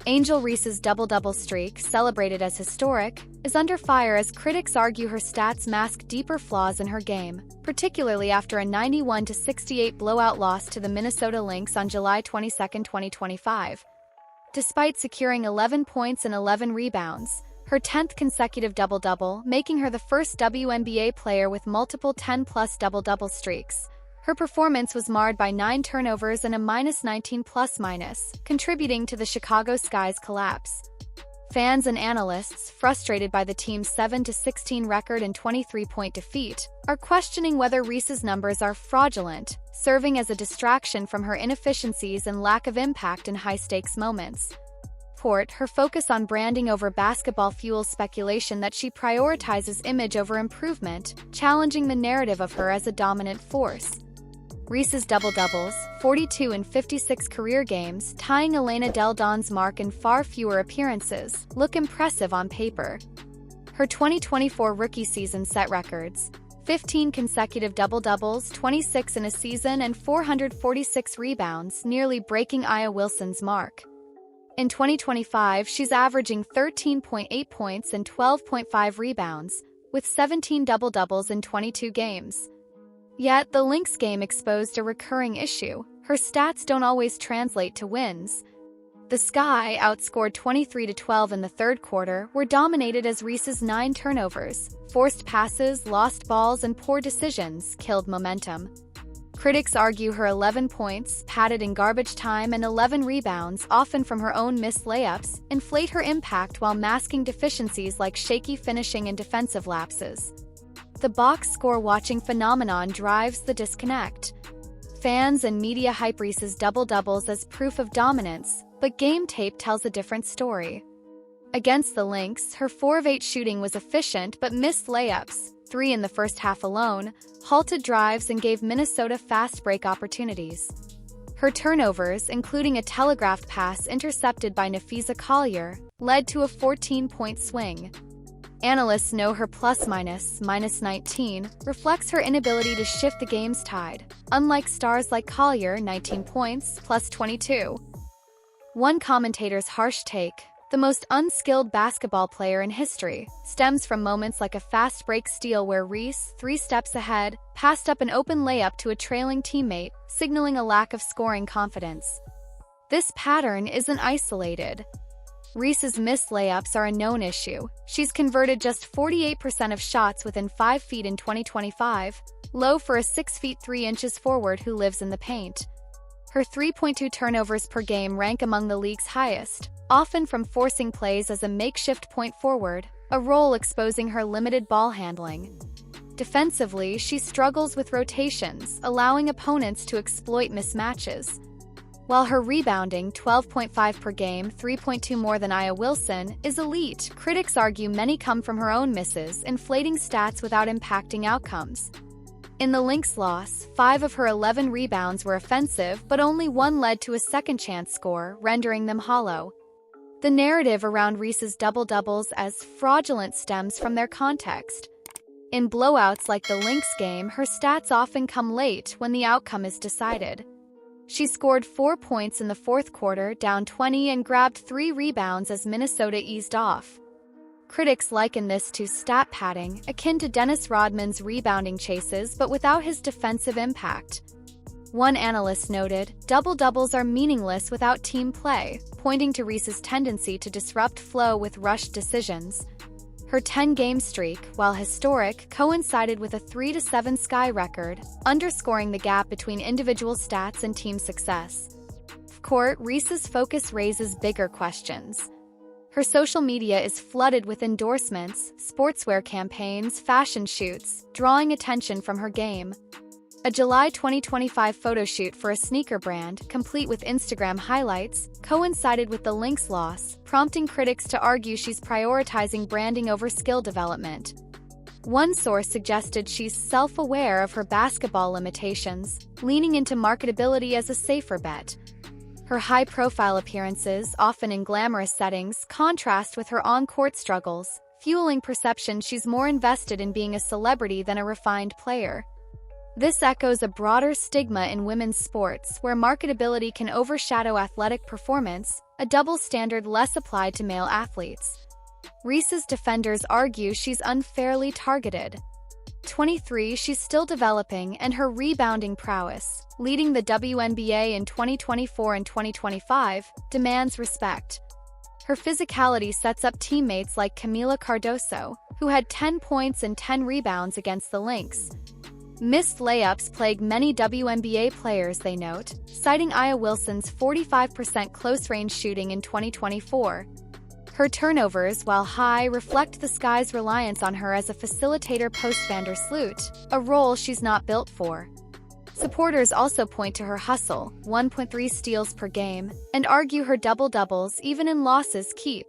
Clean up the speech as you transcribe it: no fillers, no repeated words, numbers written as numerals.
Angel Reese's double-double streak, celebrated as historic, is under fire as critics argue her stats mask deeper flaws in her game, particularly after a 91-68 blowout loss to the Minnesota Lynx on July 22, 2025. Despite securing 11 points and 11 rebounds, her 10th consecutive double-double, making her the first WNBA player with multiple 10-plus double-double streaks, her performance was marred by 9 turnovers and a -19+-, contributing to the Chicago Sky's collapse. Fans and analysts, frustrated by the team's 7-16 record and 23-point defeat, are questioning whether Reese's numbers are fraudulent, serving as a distraction from her inefficiencies and lack of impact in high-stakes moments. Her focus on branding over basketball fuels speculation that she prioritizes image over improvement, challenging the narrative of her as a dominant force. Reese's double-doubles, 42 in 56 career games, tying Elena Del Don's mark in far fewer appearances, look impressive on paper. Her 2024 rookie season set records: 15 consecutive double-doubles, 26 in a season, and 446 rebounds, nearly breaking Aya Wilson's mark. In 2025, she's averaging 13.8 points and 12.5 rebounds, with 17 double-doubles in 22 games. Yet, the Lynx game exposed a recurring issue: her stats don't always translate to wins. The Sky, outscored 23-12 in the third quarter, were dominated as Reese's 9 turnovers, forced passes, lost balls, and poor decisions killed momentum. Critics argue her 11 points, padded in garbage time, and 11 rebounds, often from her own missed layups, inflate her impact while masking deficiencies like shaky finishing and defensive lapses. The box score watching phenomenon drives the disconnect. Fans and media hype Reese's double-doubles as proof of dominance, but game tape tells a different story. Against the Lynx, her 4 of 8 shooting was efficient but missed layups, 3 in the first half alone, halted drives, and gave Minnesota fast break opportunities. Her turnovers, including a telegraphed pass intercepted by Nafisa Collier, led to a 14-point swing. Analysts know her +/-19 reflects her inability to shift the game's tide, unlike stars like Collier, 19 points, +22. One commentator's harsh take: the most unskilled basketball player in history, stems from moments like a fast break steal where Reese, 3 steps ahead, passed up an open layup to a trailing teammate, signaling a lack of scoring confidence. This pattern isn't isolated. Reese's missed layups are a known issue. She's converted just 48% of shots within 5 feet in 2025, low for a 6 feet 3 inches forward who lives in the paint. Her 3.2 turnovers per game rank among the league's highest, often from forcing plays as a makeshift point forward, a role exposing her limited ball handling. Defensively, she struggles with rotations, allowing opponents to exploit mismatches. While her rebounding, 12.5 per game, 3.2 more than Aya Wilson, is elite, critics argue many come from her own misses, inflating stats without impacting outcomes. In the Lynx loss, 5 of her 11 rebounds were offensive, but only 1 led to a second-chance score, rendering them hollow. The narrative around Reese's double-doubles as fraudulent stems from their context. In blowouts like the Lynx game, her stats often come late when the outcome is decided. She scored 4 points in the fourth quarter, down 20, and grabbed 3 rebounds as Minnesota eased off. Critics liken this to stat padding, akin to Dennis Rodman's rebounding chases but without his defensive impact. One analyst noted, double-doubles are meaningless without team play, pointing to Reese's tendency to disrupt flow with rushed decisions. Her 10-game streak, while historic, coincided with a 3-7 Sky record, underscoring the gap between individual stats and team success. Off-court, Reese's focus raises bigger questions. Her social media is flooded with endorsements, sportswear campaigns, fashion shoots, drawing attention from her game. A July 2025 photoshoot for a sneaker brand, complete with Instagram highlights, coincided with the Lynx loss, prompting critics to argue she's prioritizing branding over skill development. One source suggested she's self-aware of her basketball limitations, leaning into marketability as a safer bet. Her high-profile appearances, often in glamorous settings, contrast with her on-court struggles, fueling perception she's more invested in being a celebrity than a refined player. This echoes a broader stigma in women's sports where marketability can overshadow athletic performance, a double standard less applied to male athletes. Reese's defenders argue she's unfairly targeted. 23, she's still developing, and her rebounding prowess, leading the WNBA in 2024 and 2025, demands respect. Her physicality sets up teammates like Camila Cardoso, who had 10 points and 10 rebounds against the Lynx. Missed layups plague many WNBA players, they note, citing Aya Wilson's 45% close-range shooting in 2024. Her turnovers, while high, reflect the Sky's reliance on her as a facilitator post-Van der Sloot, a role she's not built for. Supporters also point to her hustle, 1.3 steals per game, and argue her double-doubles even in losses keep